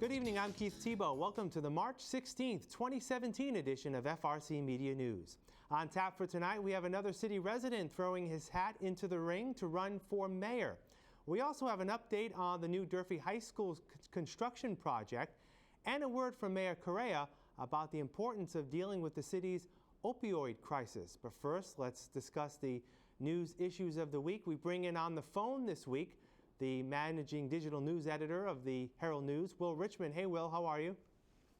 Good evening, I'm Keith Tebow. Welcome to the March 16th, 2017 edition of FRC Media News. On tap for tonight, we have another city resident throwing his hat into the ring to run for mayor. We also have an update on the new Durfee High School's construction project and a word from Mayor Correa about the importance of dealing with the city's opioid crisis. But first, let's discuss the news issues of the week. We bring in on the phone this week the managing digital news editor of the Herald News, Will Richmond. Hey, Will, how are you?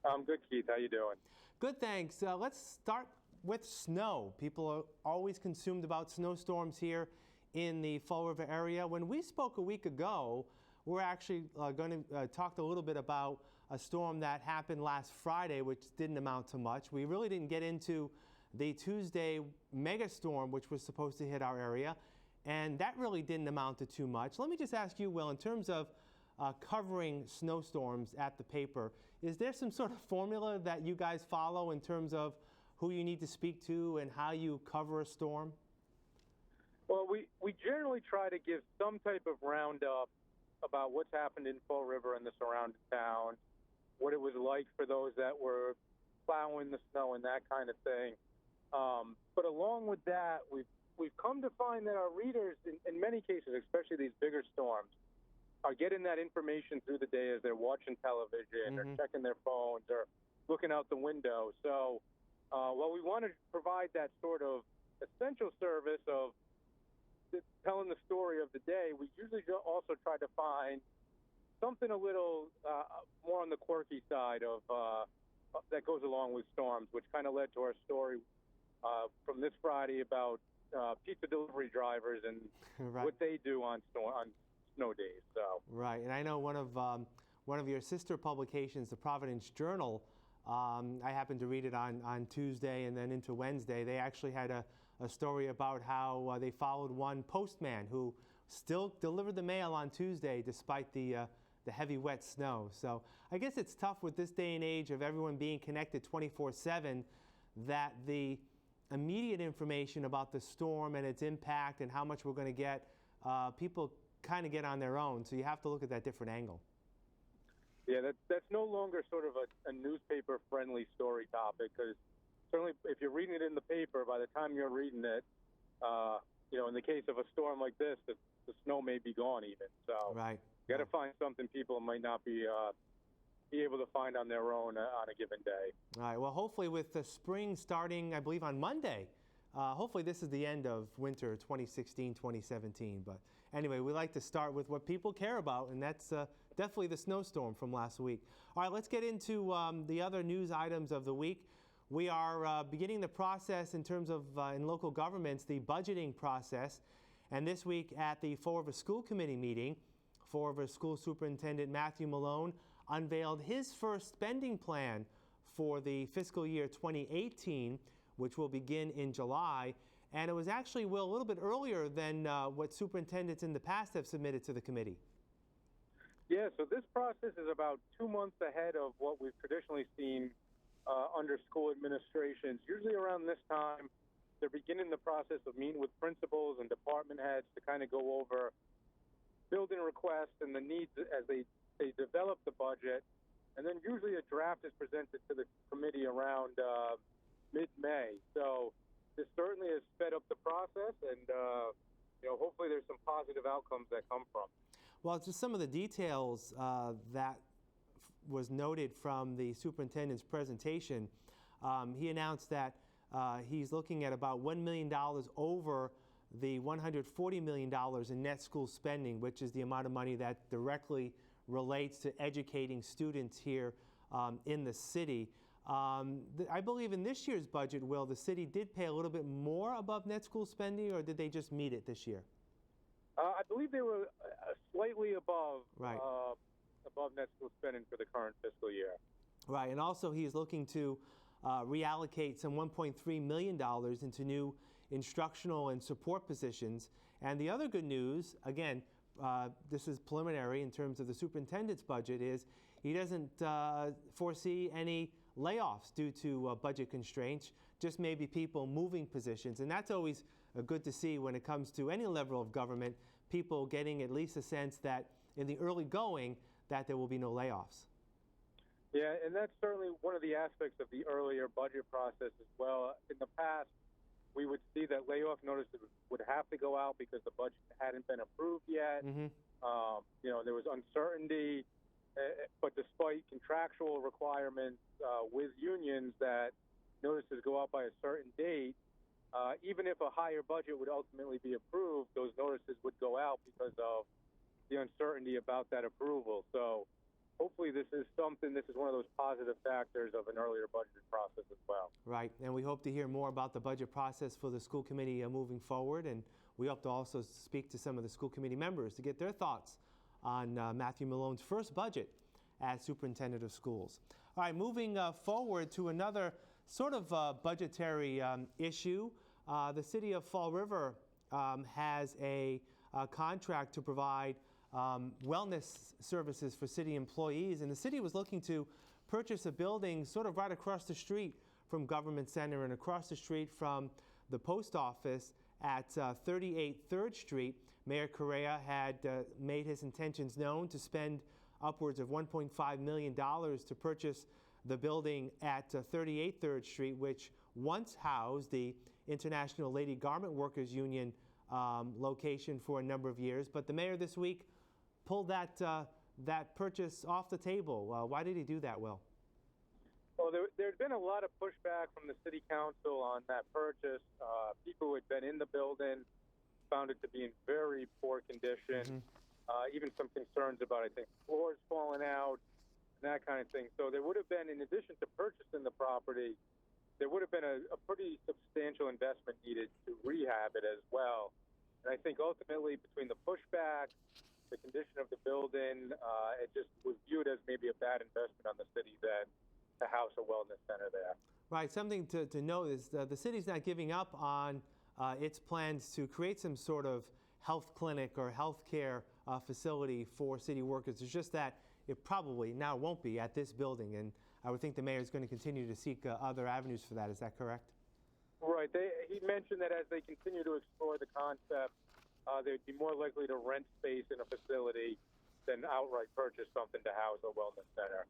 I'm good, Keith. How you doing? Good, thanks. Let's start with snow. People are always consumed about snowstorms here in the Fall River area. When we spoke a week ago, we're actually going to talk a little bit about a storm that happened last Friday, which didn't amount to much. We really didn't get into the Tuesday megastorm, which was supposed to hit our area. And that really didn't amount to too much. Let me just ask you, Will, in terms of covering snowstorms at the paper, is there some sort of formula that you guys follow in terms of who you need to speak to and how you cover a storm? Well, we generally try to give some type of roundup about what's happened in Fall River and the surrounding towns, what it was like for those that were plowing the snow and that kind of thing. But along with that, we've come to find that our readers, in many cases, especially these bigger storms, are getting that information through the day as they're watching television or checking their phones or looking out the window. So while we want to provide that sort of essential service of telling the story of the day, we usually also try to find something a little more on the quirky side of that goes along with storms, which kind of led to our story from this Friday about pizza delivery drivers and right. what they do on snow days. So right, and I know one of your sister publications, the Providence Journal. I happened to read it on Tuesday and then into Wednesday. They actually had a story about how they followed one postman who still delivered the mail on Tuesday despite the heavy wet snow. So I guess it's tough with this day and age of everyone being connected 24/7 that the immediate information about the storm and its impact and how much we're going to get, people kind of get on their own. So you have to look at that different angle. Yeah, that's no longer sort of a newspaper-friendly story topic, because certainly if you're reading it in the paper, by the time you're reading it, in the case of a storm like this, the snow may be gone even. So right. You got to find something people might not be able to find on their own on a given day. All right. Well, hopefully with the spring starting, I believe, on Monday, hopefully this is the end of winter 2016-2017. But anyway, we like to start with what people care about, and that's definitely the snowstorm from last week. All right, let's get into the other news items of the week. We are beginning the process in terms of in local governments, the budgeting process. And this week at the Fall River School Committee meeting, Fall River School Superintendent Matthew Malone unveiled his first spending plan for the fiscal year 2018, which will begin in July. And it was actually, Will, a little bit earlier than what superintendents in the past have submitted to the committee. Yeah, so this process is about 2 months ahead of what we've traditionally seen under school administrations. Usually around this time, they're beginning the process of meeting with principals and department heads to kind of go over building requests and the needs as they develop the budget, and then usually a draft is presented to the committee around mid-May. So this certainly has sped up the process, and hopefully there's some positive outcomes that come from. Well, just some of the details that was noted from the superintendent's presentation. He announced that he's looking at about $1 million over the $140 million in net school spending, which is the amount of money that directly relates to educating students here in the city. I believe in this year's budget, Will, the city did pay a little bit more above net school spending, or did they just meet it this year? I believe they were slightly above, right. Above net school spending for the current fiscal year. Right, and also he's looking to reallocate some $1.3 million into new instructional and support positions. And the other good news, again, this is preliminary in terms of the superintendent's budget, is he doesn't foresee any layoffs due to budget constraints, just maybe people moving positions. And that's always good to see when it comes to any level of government, people getting at least a sense that in the early going that there will be no layoffs. Yeah, and that's certainly one of the aspects of the earlier budget process as well. In the past, we would see that layoff notices would have to go out because the budget hadn't been approved yet. Mm-hmm. There was uncertainty, but despite contractual requirements with unions that notices go out by a certain date, even if a higher budget would ultimately be approved, those notices would go out because of the uncertainty about that approval. So hopefully this is one of those positive factors of an earlier budget process as well. Right, and we hope to hear more about the budget process for the school committee moving forward, and we hope to also speak to some of the school committee members to get their thoughts on Matthew Malone's first budget as superintendent of schools. All right, moving forward to another sort of budgetary issue. The city of Fall River has a contract to provide wellness services for city employees, and the city was looking to purchase a building sort of right across the street from Government Center and across the street from the post office at 38 3rd Street. Mayor Correa had made his intentions known to spend upwards of $1.5 million to purchase the building at 38 3rd Street, which once housed the International Lady Garment Workers Union location for a number of years. But the mayor this week pulled that purchase off the table. Why did he do that, Will? Well, there's been a lot of pushback from the city council on that purchase. People who had been in the building found it to be in very poor condition. Even some concerns about, I think, floors falling out and that kind of thing. So there would have been, in addition to purchasing the property, there would have been a pretty substantial investment needed to rehab it as well. And I think ultimately, between the pushback, the condition of the building, it just was viewed as maybe a bad investment on the city then to house a wellness center there. Right. Something to note is the city's not giving up on its plans to create some sort of health clinic or health care facility for city workers. It's just that it probably now won't be at this building, and I would think the mayor is going to continue to seek other avenues for that. Is that correct? Right. He mentioned that as they continue to explore the concept, they'd be more likely to rent space in a facility than outright purchase something to house a wellness center.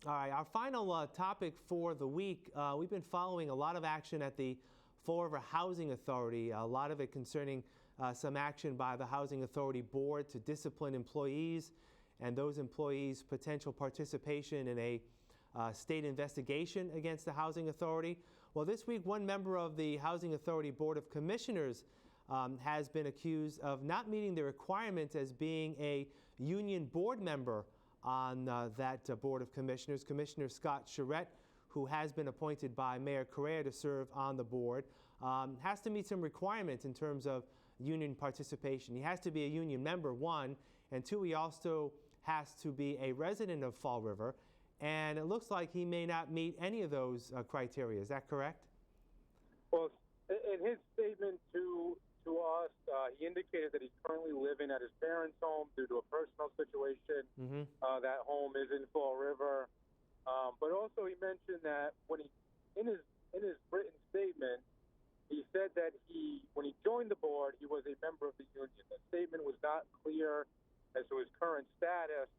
All right, our final topic for the week, we've been following a lot of action at the Fall River Housing Authority, a lot of it concerning some action by the Housing Authority Board to discipline employees and those employees' potential participation in a state investigation against the Housing Authority. Well, this week, one member of the Housing Authority Board of Commissioners has been accused of not meeting the requirements as being a union board member on that Board of Commissioners. Commissioner Scott Charette, who has been appointed by Mayor Correa to serve on the board, has to meet some requirements in terms of union participation. He has to be a union member, one, and two, he also has to be a resident of Fall River, and it looks like he may not meet any of those criteria. Is that correct? Well, in his statement to us, he indicated that he's currently living at his parents' home due to a personal situation. That home is in Fall River, but also he mentioned that when in his written statement, he said that when he joined the board, he was a member of the union. The statement was not clear as to his current status,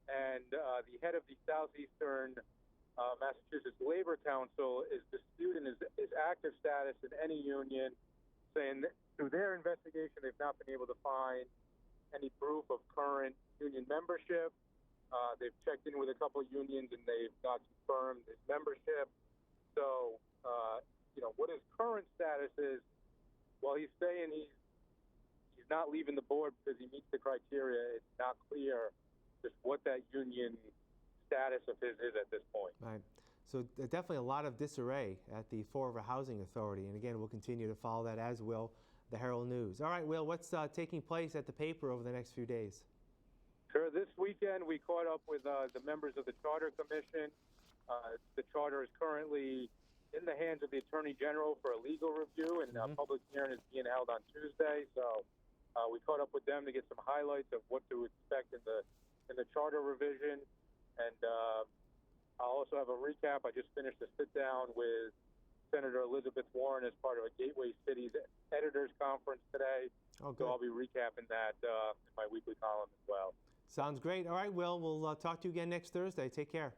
and the head of the Southeastern Massachusetts Labor Council is disputing his active status in any union, saying that through their investigation they've not been able to find any proof of current union membership. They've checked in with a couple of unions and they've not confirmed his membership. So, what his current status is, while he's saying he's not leaving the board because he meets the criteria, it's not clear just what that union status of his is at this point. Right. So definitely a lot of disarray at the Fall River Housing Authority. And again, we'll continue to follow that, as will the Herald News. All right, Will, what's taking place at the paper over the next few days? Sure. This weekend, we caught up with the members of the Charter Commission. The charter is currently in the hands of the Attorney General for a legal review, and a public hearing is being held on Tuesday. So we caught up with them to get some highlights of what to expect in the charter revision. And I'll also have a recap. I just finished a sit-down with Senator Elizabeth Warren as part of a Gateway Cities Editors Conference today. Oh, good. So I'll be recapping that in my weekly column as well. Sounds great. All right, Will, we'll talk to you again next Thursday. Take care.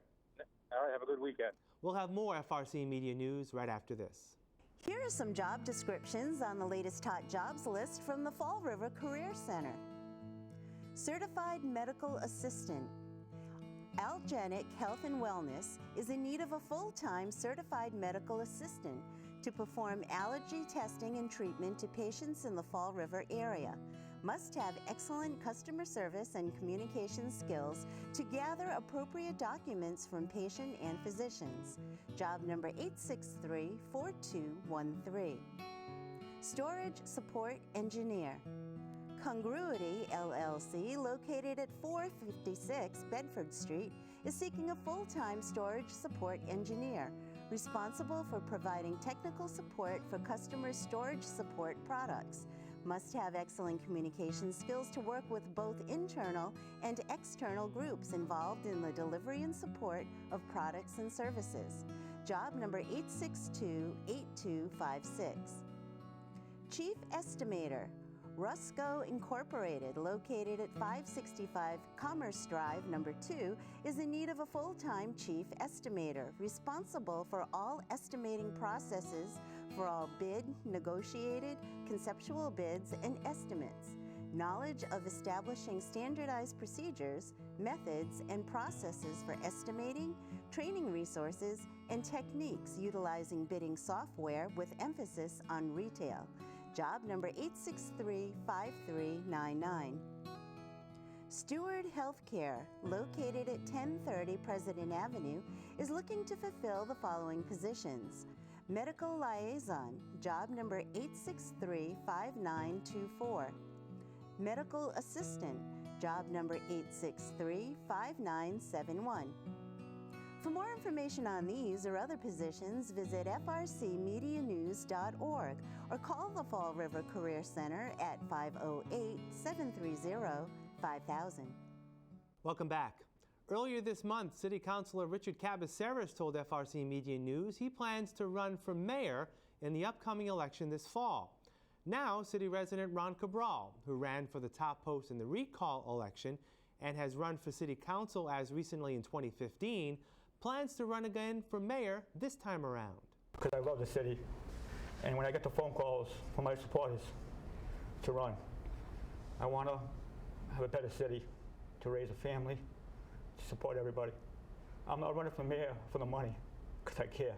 All right, have a good weekend. We'll have more FRC Media News right after this. Here are some job descriptions on the latest hot jobs list from the Fall River Career Center. Certified Medical Assistant. Algenic Health and Wellness is in need of a full-time certified medical assistant to perform allergy testing and treatment to patients in the Fall River area. Must have excellent customer service and communication skills to gather appropriate documents from patient and physicians. Job number 863-4213. Storage Support Engineer. Congruity LLC, located at 456 Bedford Street, is seeking a full-time storage support engineer responsible for providing technical support for customer storage support products. Must have excellent communication skills to work with both internal and external groups involved in the delivery and support of products and services. Job number 862-8256. Chief Estimator. Rusco Incorporated, located at 565 Commerce Drive, number 2, is in need of a full-time chief estimator responsible for all estimating processes for all bid, negotiated, conceptual bids, and estimates. Knowledge of establishing standardized procedures, methods, and processes for estimating, training resources, and techniques utilizing bidding software with emphasis on retail. Job number 863-5399. Steward Healthcare, located at 1030 President Avenue, is looking to fulfill the following positions. Medical Liaison, job number 863-5924. Medical Assistant, job number 863-5971. For more information on these or other positions, visit FRCmedianews.org or call the Fall River Career Center at 508-730-5000. Welcome back. Earlier this month, City Councilor Richard Cabaceres told FRC Media News he plans to run for mayor in the upcoming election this fall. Now, city resident Ron Cabral, who ran for the top post in the recall election and has run for city council as recently in 2015, plans to run again for mayor this time around. Because I love the city, and when I get the phone calls from my supporters to run, I want to have a better city, to raise a family, to support everybody. I'm not running for mayor for the money, because I care.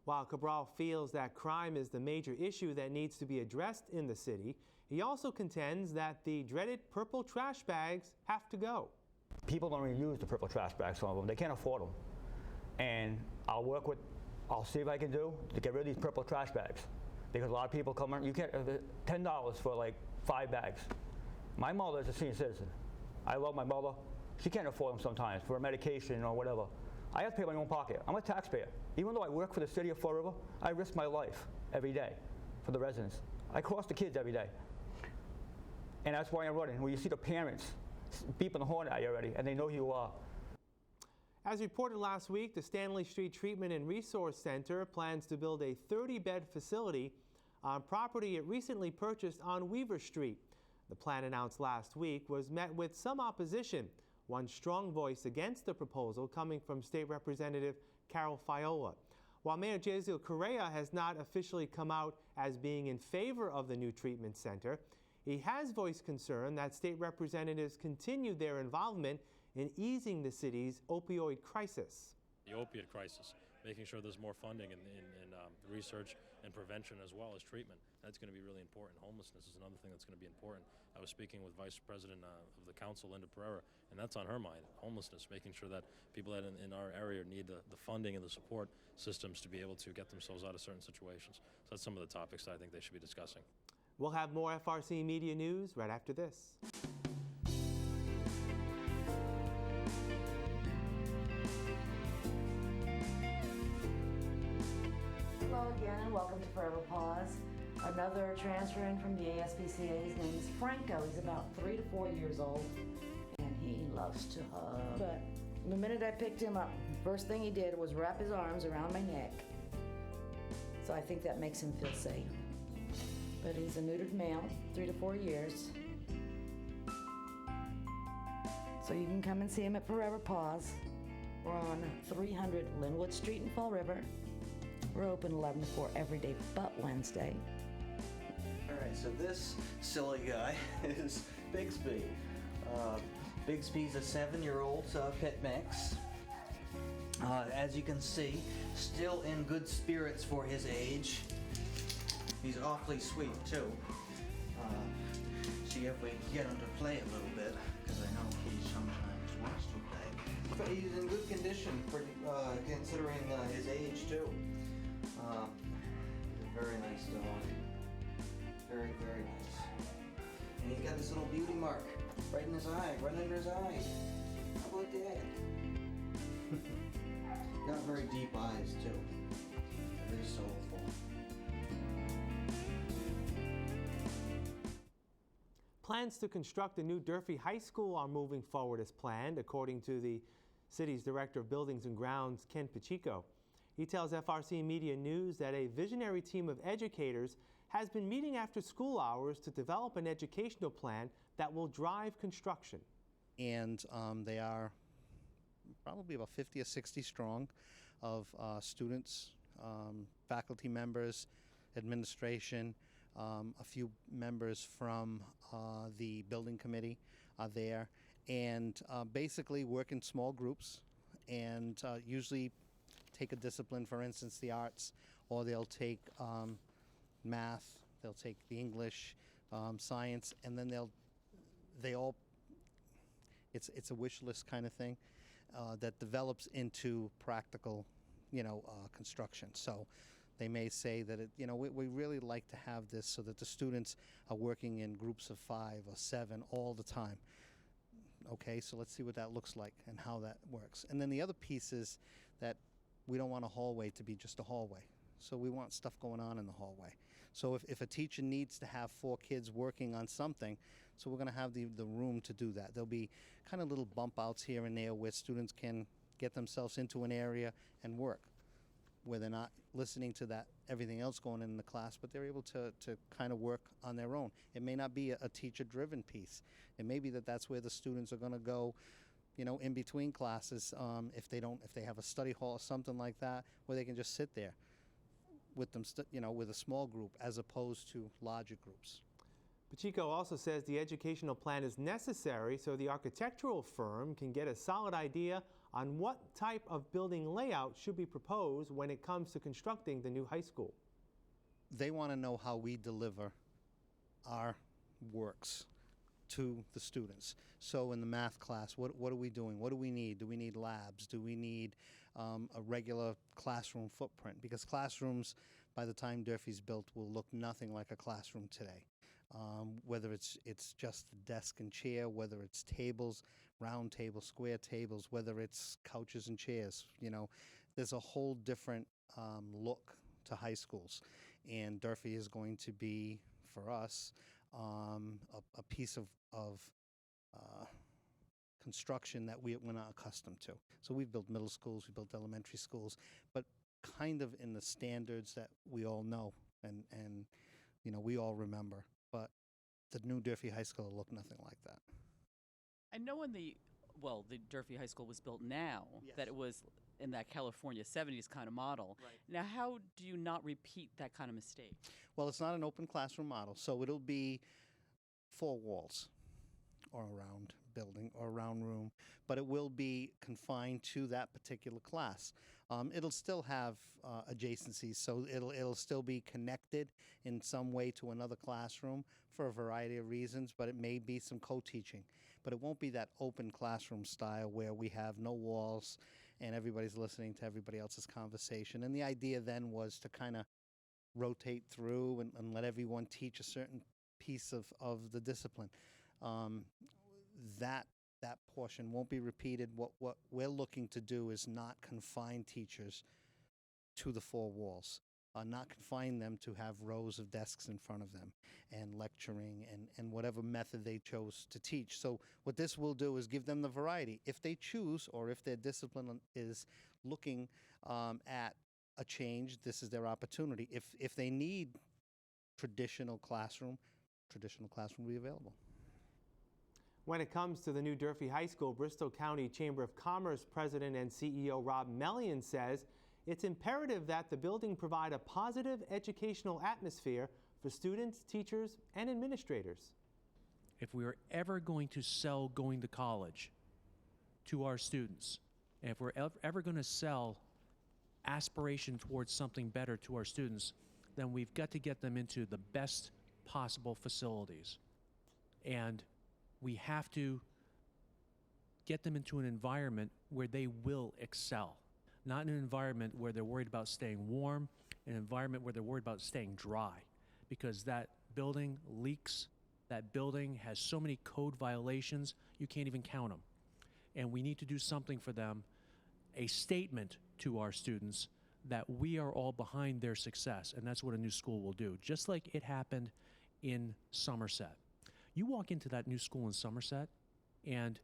While Cabral feels that crime is the major issue that needs to be addressed in the city, he also contends that the dreaded purple trash bags have to go. People don't even use the purple trash bags, some of them. They can't afford them. And I'll see what I can do to get rid of these purple trash bags. Because a lot of people come in, you get $10 for like 5 bags. My mother is a senior citizen. I love my mother. She can't afford them sometimes for medication or whatever. I have to pay my own pocket. I'm a taxpayer. Even though I work for the city of Fall River, I risk my life every day for the residents. I cross the kids every day. And that's why I'm running. When you see the parents beeping the horn at you already, and they know who you are. As reported last week, the Stanley Street Treatment and Resource Center plans to build a 30-bed facility on property it recently purchased on Weaver Street. The plan announced last week was met with some opposition, one strong voice against the proposal coming from State Representative Carol Fiola. While Mayor Jaziel Correa has not officially come out as being in favor of the new treatment center, he has voiced concern that state representatives continue their involvement in easing the city's opioid crisis. The opiate crisis, making sure there's more funding in research and prevention as well as treatment. That's going to be really important. Homelessness is another thing that's going to be important. I was speaking with Vice President of the Council, Linda Pereira, and that's on her mind, homelessness, making sure that people that in our area need the funding and the support systems to be able to get themselves out of certain situations. So that's some of the topics that I think they should be discussing. We'll have more FRC Media News right after this. Hello again and welcome to Forever Pause. Another transfer in from the ASPCA. His name is Franco. He's about 3 to 4 years old and he loves to hug. But the minute I picked him up, first thing he did was wrap his arms around my neck. So I think that makes him feel safe. But he's a neutered male, 3 to 4 years. So you can come and see them at Forever Paws. We're on 300 Linwood Street in Fall River. We're open 11 to 4 every day but Wednesday. All right, so this silly guy is Bigsby. Bigsby's a 7-year-old pit mix. As you can see, still in good spirits for his age. He's awfully sweet too. See if we can get him to play a little bit, because I know he sometimes wants to play. But he's in good condition for considering his age too. He's a very nice dog. Very, very nice. And he's got this little beauty mark right in his eye, right under his eye. How about that? Got very deep eyes too. Very soulful. Plans to construct a new Durfee High School are moving forward as planned, according to the city's Director of Buildings and Grounds, Ken Pacheco. He tells FRCMedia News that a visionary team of educators has been meeting after school hours to develop an educational plan that will drive construction. And they are probably about 50 or 60 strong of students, faculty members, administration, a few members from the building committee are there, and basically work in small groups and usually take a discipline, for instance, the arts, or they'll take math, they'll take the English, science, and then it's a wish list kind of thing that develops into practical, construction. So they may say that we really like to have this so that the students are working in groups of 5 or 7 all the time. Okay, so let's see what that looks like and how that works. And then the other piece is that we don't want a hallway to be just a hallway. So we want stuff going on in the hallway. So if a teacher needs to have 4 kids working on something, so we're going to have the room to do that. There'll be kind of little bump outs here and there where students can get themselves into an area and work, where they're not listening to everything else going on in the class, but they're able to kind of work on their own. It may not be a teacher-driven piece. It may be that's where the students are going to go, in between classes, if they have a study hall or something like that, where they can just sit there with them, with a small group as opposed to larger groups. Pacheco also says the educational plan is necessary so the architectural firm can get a solid idea on what type of building layout should be proposed when it comes to constructing the new high school. They want to know how we deliver our works to the students. So in the math class, what are we doing? What do we need? Do we need labs? Do we need a regular classroom footprint? Because classrooms, by the time Durfee's built, will look nothing like a classroom today. Whether it's just the desk and chair, whether it's tables, round tables, square tables, whether it's couches and chairs, there's a whole different look to high schools. And Durfee is going to be, for us, a piece of construction that we're not accustomed to. So we've built middle schools, we built elementary schools, but kind of in the standards that we all know and we all remember. But the new Durfee High School will look nothing like that. I know when the Durfee High School was built now, Yes. that it was in that California 70s kind of model. Right. Now, how do you not repeat that kind of mistake? Well, it's not an open classroom model, so it'll be 4 walls or a round building or a round room, but it will be confined to that particular class. It'll still have adjacencies, so it'll still be connected in some way to another classroom for a variety of reasons, but it may be some co-teaching. But it won't be that open classroom style where we have no walls and everybody's listening to everybody else's conversation. And the idea then was to kind of rotate through and let everyone teach a certain piece of the discipline. That portion won't be repeated. What we're looking to do is not confine teachers to the 4 walls, not confine them to have rows of desks in front of them and lecturing and whatever method they chose to teach. So what this will do is give them the variety. If they choose, or if their discipline is looking at a change, this is their opportunity. If they need traditional classroom will be available. When it comes to the new Durfee High School, Bristol County Chamber of Commerce President and CEO Rob Mellion says it's imperative that the building provide a positive educational atmosphere for students, teachers, and administrators. If we are ever going to sell going to college to our students, and if we're ever going to sell aspiration towards something better to our students, then we've got to get them into the best possible facilities. And we have to get them into an environment where they will excel, not in an environment where they're worried about staying warm, an environment where they're worried about staying dry, because that building leaks, that building has so many code violations, you can't even count them. And we need to do something for them, a statement to our students that we are all behind their success, and that's what a new school will do, just like it happened in Somerset. You walk into that new school in Somerset, and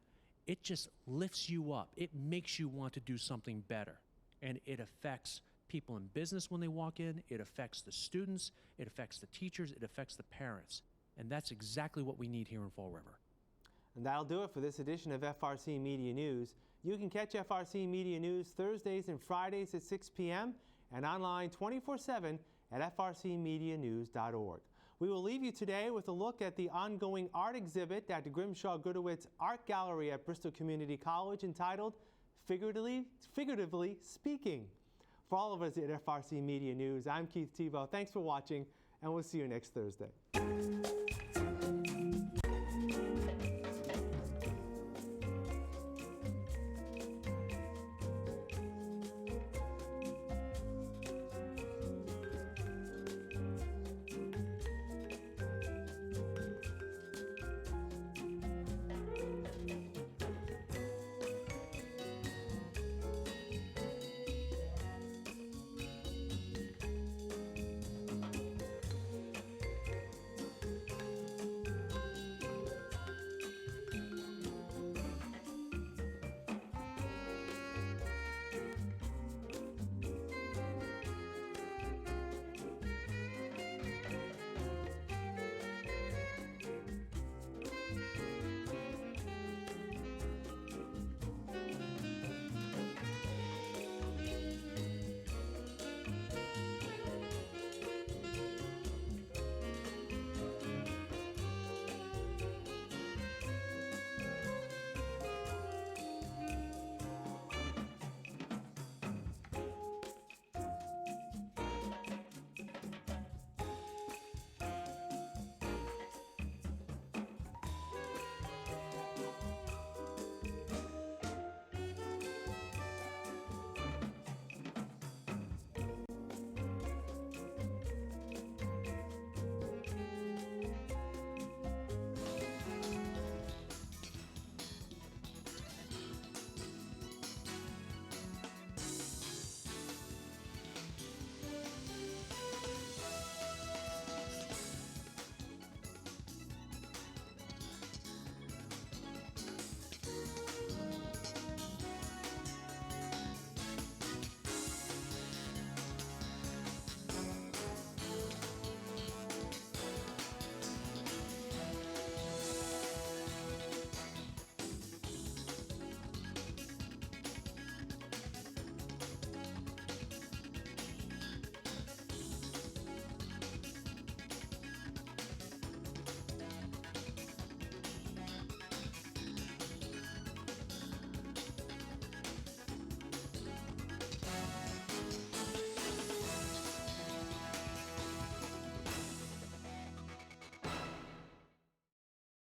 it just lifts you up. It makes you want to do something better, and it affects people in business when they walk in. It affects the students. It affects the teachers. It affects the parents, and that's exactly what we need here in Fall River. And that'll do it for this edition of FRC Media News. You can catch FRC Media News Thursdays and Fridays at 6 p.m. and online 24/7 at frcmedianews.org. We will leave you today with a look at the ongoing art exhibit at the Grimshaw Goodowitz Art Gallery at Bristol Community College entitled Figuratively Speaking. For all of us at FRC Media News, I'm Keith Tebow. Thanks for watching, and we'll see you next Thursday.